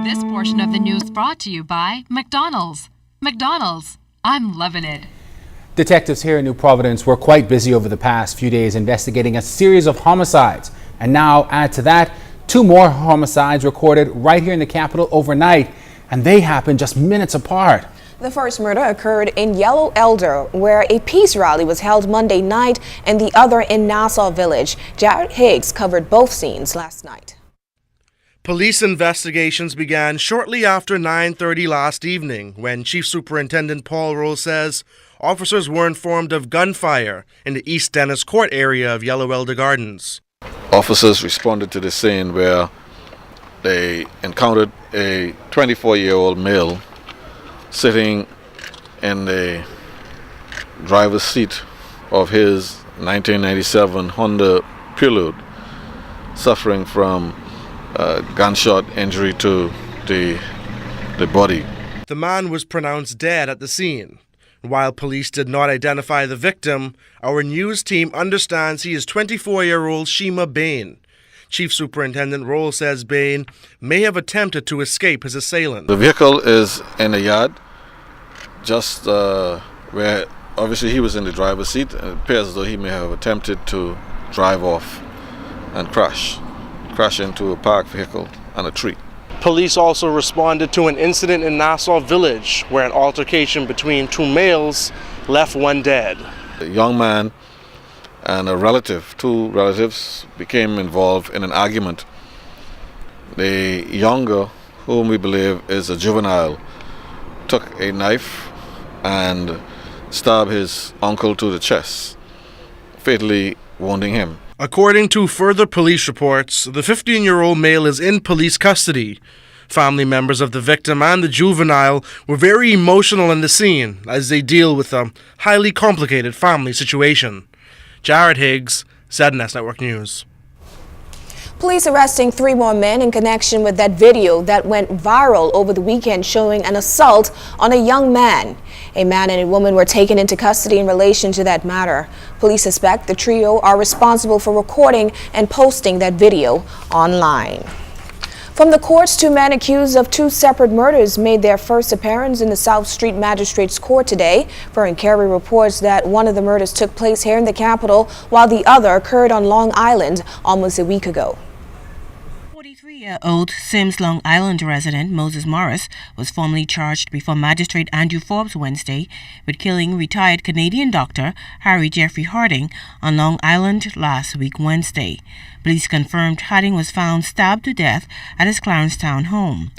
This portion of the news brought to you by McDonald's. McDonald's, I'm loving it. Detectives here in New Providence were quite busy over the past few days investigating a series of homicides. And now, add to that, 2 more homicides recorded right here in the capital overnight, and they happened just minutes apart. The first murder occurred in Yellow Elder, where a peace rally was held Monday night, and the other in Nassau Village. Jared Higgs covered both scenes last night. Police investigations began shortly after 9:30 last evening when Chief Superintendent Paul Rowe says officers were informed of gunfire in the East Dennis Court area of Yellow Elder Gardens. Officers responded to the scene where they encountered a 24-year-old male sitting in the driver's seat of his 1997 Honda Prelude, suffering from gunshot injury to the body. The man was pronounced dead at the scene. While police did not identify the victim, our news team understands he is 24-year-old Shima Bain. Chief Superintendent Roll says Bain may have attempted to escape his assailant. The vehicle is in the yard, just where obviously he was in the driver's seat. It appears as though he may have attempted to drive off and crash into a parked vehicle and a tree. Police also responded to an incident in Nassau Village where an altercation between 2 males left one dead. A young man and a relative, 2 relatives, became involved in an argument. The younger, whom we believe is a juvenile, took a knife and stabbed his uncle to the chest, fatally wounding him. According to further police reports, the 15-year-old male is in police custody. Family members of the victim and the juvenile were very emotional in the scene as they deal with a highly complicated family situation. Jared Higgs, ZNS Network News. Police arresting 3 more men in connection with that video that went viral over the weekend showing an assault on a young man. A man and a woman were taken into custody in relation to that matter. Police suspect the trio are responsible for recording and posting that video online. From the courts, 2 men accused of 2 separate murders made their first appearance in the South Street Magistrates Court today. Fern Carey reports that one of the murders took place here in the capital, while the other occurred on Long Island almost a week ago. 43-year-old Sims Long Island resident Moses Morris was formally charged before Magistrate Andrew Forbes Wednesday with killing retired Canadian doctor Harry Jeffrey Harding on Long Island last week Wednesday. Police confirmed Harding was found stabbed to death at his Clarencetown home.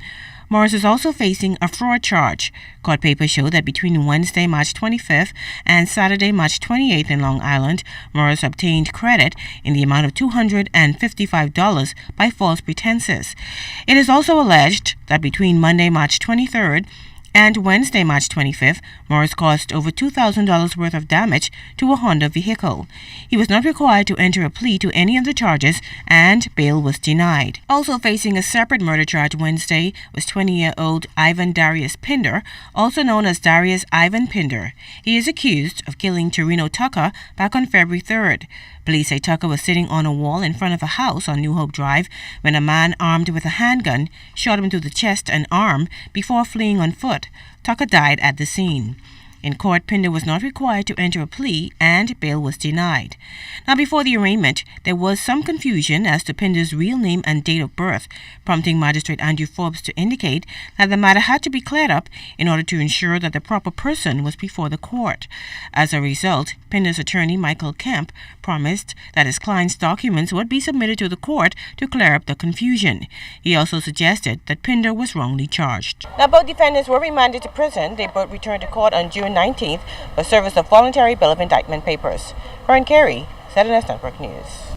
Morris is also facing a fraud charge. Court papers show that between Wednesday, March 25th and Saturday, March 28th in Long Island, Morris obtained credit in the amount of $255 by false pretenses. It is also alleged that between Monday, March 23rd and Wednesday, March 25th, Morris caused over $2,000 worth of damage to a Honda vehicle. He was not required to enter a plea to any of the charges, and bail was denied. Also facing a separate murder charge Wednesday was 20-year-old Ivan Darius Pinder, also known as Darius Ivan Pinder. He is accused of killing Torino Tucker back on February 3rd. Police say Tucker was sitting on a wall in front of a house on New Hope Drive when a man armed with a handgun shot him through the chest and arm before fleeing on foot. Tucker died at the scene. In court, Pinder was not required to enter a plea and bail was denied. Now, before the arraignment, there was some confusion as to Pinder's real name and date of birth, prompting Magistrate Andrew Forbes to indicate that the matter had to be cleared up in order to ensure that the proper person was before the court. As a result, Pinder's attorney, Michael Kemp, promised that his client's documents would be submitted to the court to clear up the confusion. He also suggested that Pinder was wrongly charged. Now, both defendants were remanded to prison. They both returned to court on June 19th for service of voluntary bill of indictment papers. Fern Carey, ZNS Network News.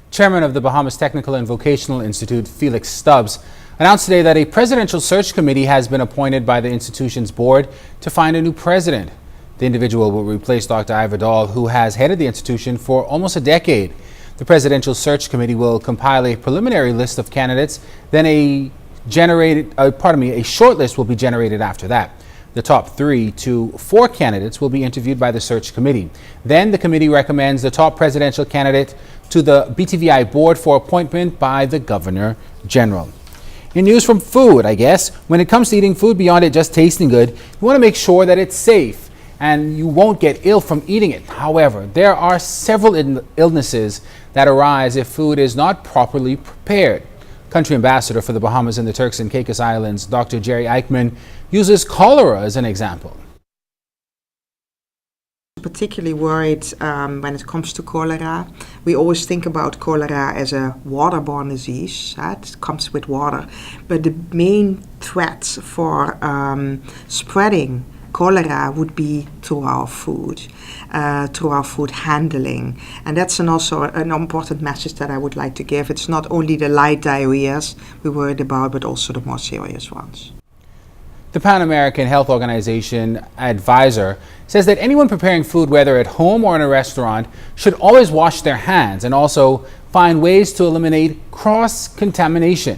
Chairman of the Bahamas Technical and Vocational Institute, Felix Stubbs, announced today that a presidential search committee has been appointed by the institution's board to find a new president. The individual will replace Dr. Ivor Dahl, who has headed the institution for almost a decade. The presidential search committee will compile a preliminary list of candidates, then a short list will be generated after that. The top 3 to 4 candidates will be interviewed by the search committee. Then the committee recommends the top presidential candidate to the BTVI board for appointment by the Governor General. In news from food, I guess, when it comes to eating food beyond it just tasting good, you want to make sure that it's safe and you won't get ill from eating it. However, there are several illnesses that arise if food is not properly prepared. Country Ambassador for the Bahamas and the Turks and Caicos Islands, Dr. Jerry Eichmann, uses cholera as an example. Particularly worried when it comes to cholera. We always think about cholera as a waterborne disease. It comes with water. But the main threats for spreading cholera would be through our food, through our food handling. And that's also an important message that I would like to give. It's not only the light diarrheas we're worried about, but also the more serious ones. The Pan American Health Organization advisor says that anyone preparing food, whether at home or in a restaurant, should always wash their hands and also find ways to eliminate cross-contamination.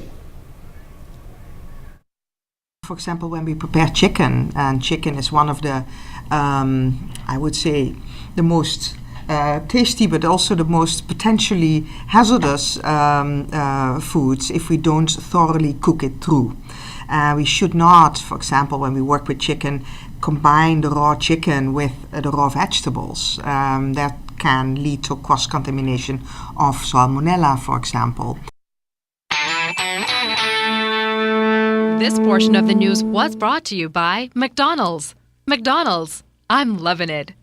For example, when we prepare chicken, and chicken is one of the, I would say, the most tasty, but also the most potentially hazardous foods if we don't thoroughly cook it through. We should not, for example, when we work with chicken, combine the raw chicken with the raw vegetables. That can lead to cross-contamination of salmonella, for example. This portion of the news was brought to you by McDonald's. McDonald's, I'm loving it.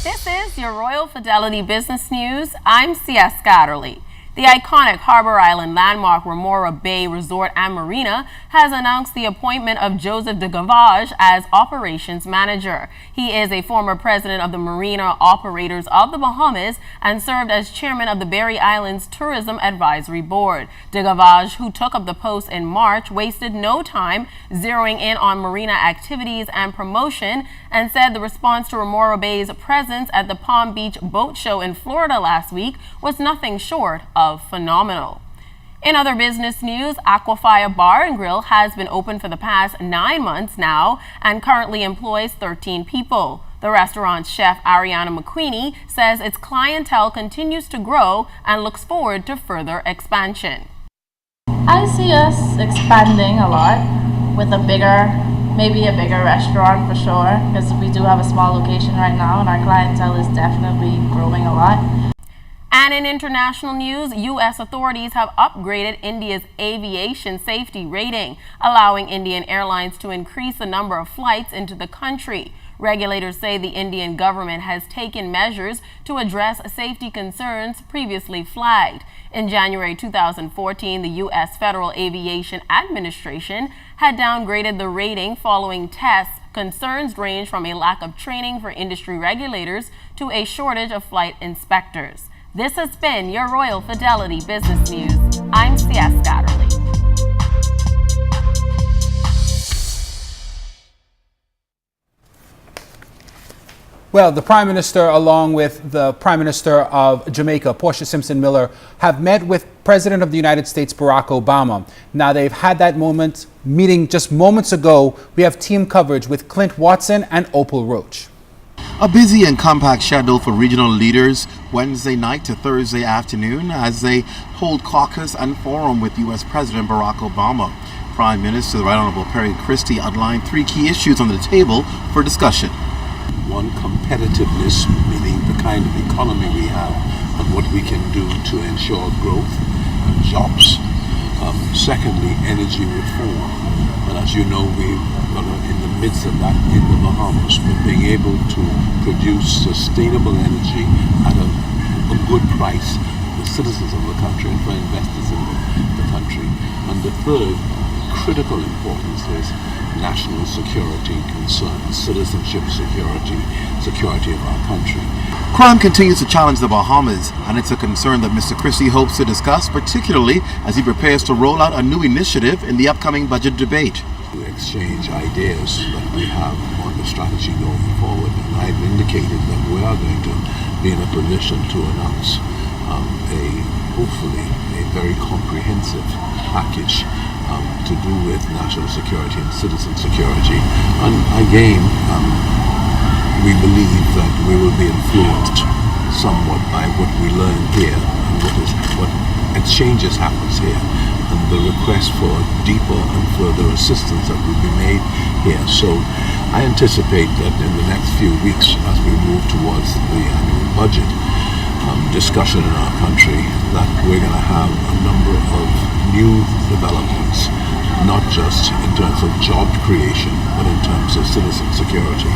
This is your Royal Fidelity Business News. I'm C.S. Scatterly. The iconic Harbor Island landmark Remora Bay Resort and Marina has announced the appointment of Joseph de Gavage as operations manager. He is a former president of the Marina Operators of the Bahamas and served as chairman of the Berry Islands Tourism Advisory Board. De Gavage, who took up the post in March, wasted no time zeroing in on marina activities and promotion and said the response to Remora Bay's presence at the Palm Beach Boat Show in Florida last week was nothing short of phenomenal. In other business news, Aquafire Bar and Grill has been open for the past 9 months now and currently employs 13 people. The restaurant's chef, Ariana McQueenie, says its clientele continues to grow and looks forward to further expansion. I see us expanding a lot with maybe a bigger restaurant for sure, because we do have a small location right now and our clientele is definitely growing a lot. And in international news, U.S. authorities have upgraded India's aviation safety rating, allowing Indian airlines to increase the number of flights into the country. Regulators say the Indian government has taken measures to address safety concerns previously flagged. In January 2014, the U.S. Federal Aviation Administration had downgraded the rating following tests. Concerns range from a lack of training for industry regulators to a shortage of flight inspectors. This has been your Royal Fidelity Business News. I'm C.S. Scatterly. Well, the Prime Minister, along with the Prime Minister of Jamaica, Portia Simpson Miller, have met with President of the United States, Barack Obama. Now, they've had that meeting just moments ago. We have team coverage with Clint Watson and Opal Roach. A busy and compact schedule for regional leaders Wednesday night to Thursday afternoon as they hold caucus and forum with U.S. President Barack Obama. Prime Minister, the Right Honorable Perry Christie, outlined 3 key issues on the table for discussion. One, competitiveness, meaning the kind of economy we have and what we can do to ensure growth and jobs. Secondly, energy reform. And as you know, we're in the midst of that in the Bahamas, but being able to produce sustainable energy at a good price for citizens of the country and for investors in the country. And the third, critical importance is national security concerns, citizenship security of our country. Crime continues to challenge the Bahamas, and it's a concern that Mr. Christie hopes to discuss, particularly as he prepares to roll out a new initiative in the upcoming budget debate. to exchange ideas that we have on the strategy going forward. And I've indicated that we are going to be in a position to announce hopefully a very comprehensive package to do with national security and citizen security. And again, we believe that we will be influenced somewhat by what we learn here and what exchanges happens here, and the request for deeper and further assistance that will be made here. So I anticipate that in the next few weeks, as we move towards the annual budget discussion in our country, that we're going to have a number of new developments, not just in terms of job creation, but in terms of citizen security.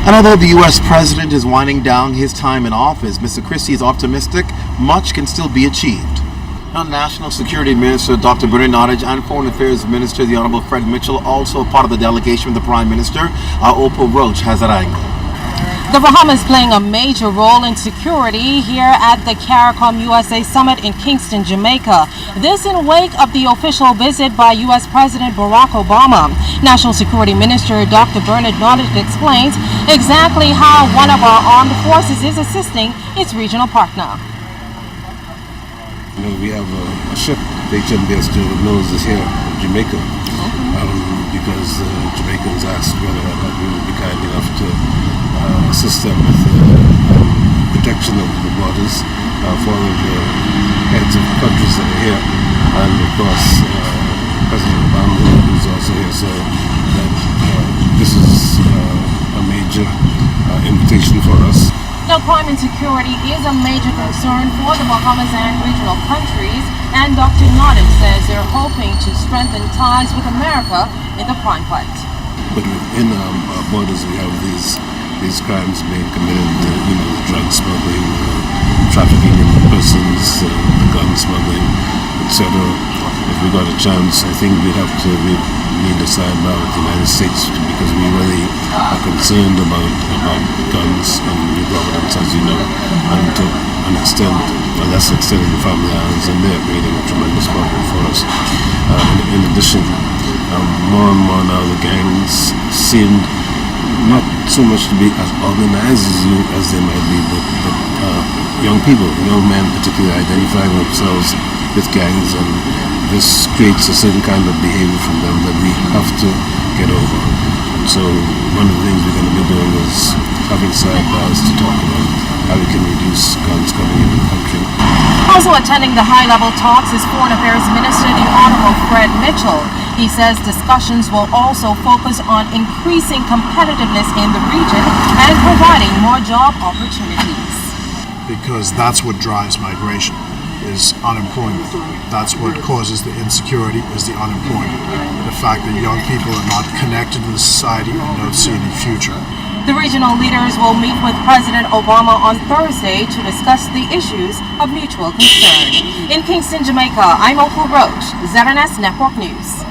And although the U.S. president is winding down his time in office, Mr. Christie is optimistic much can still be achieved. Now, National Security Minister Dr. Bernard Nottage and Foreign Affairs Minister the Honorable Fred Mitchell, also part of the delegation of the Prime Minister, Opal Roach, has that angle. The Bahamas playing a major role in security here at the CARICOM USA Summit in Kingston, Jamaica. This in wake of the official visit by U.S. President Barack Obama. National Security Minister Dr. Bernard Nottage explains exactly how one of our armed forces is assisting its regional partner. You know, we have a ship, the HMBS Nose is here in Jamaica, because Jamaicans asked whether or not we would be kind enough to assist them with protection of the borders for the heads of countries that are here, and of course President Obama, who's also here, so that this is a major invitation for us. Now, crime and security is a major concern for the Bahamas and regional countries, and Dr. Nottage says they're hoping to strengthen ties with America in the crime fight. But within our borders, we have these crimes being committed, drug smuggling, trafficking in persons, gun smuggling, etc. If we got a chance, I think we need a sidebar with the United States, because we really are concerned about guns and new providence, as you know, and to an extent, a lesser extent, in the family islands, and they're creating a tremendous problem for us. In addition, more and more now the gangs seem not so much to be as organized as they might be, but young people, young men particularly, identifying themselves with gangs, and this creates a certain kind of behavior from them that we have to get over. And so one of the things we're going to be doing is having sidebars to talk about how we can reduce guns coming into the country. Also attending the high-level talks is Foreign Affairs Minister the Honorable Fred Mitchell. He says discussions will also focus on increasing competitiveness in the region and providing more job opportunities. Because that's what drives migration, is unemployment. That's what causes the insecurity, is the unemployment. The fact that young people are not connected with society and don't see any future. The regional leaders will meet with President Obama on Thursday to discuss the issues of mutual concern. In Kingston, Jamaica, I'm Opal Roach, ZNS Network News.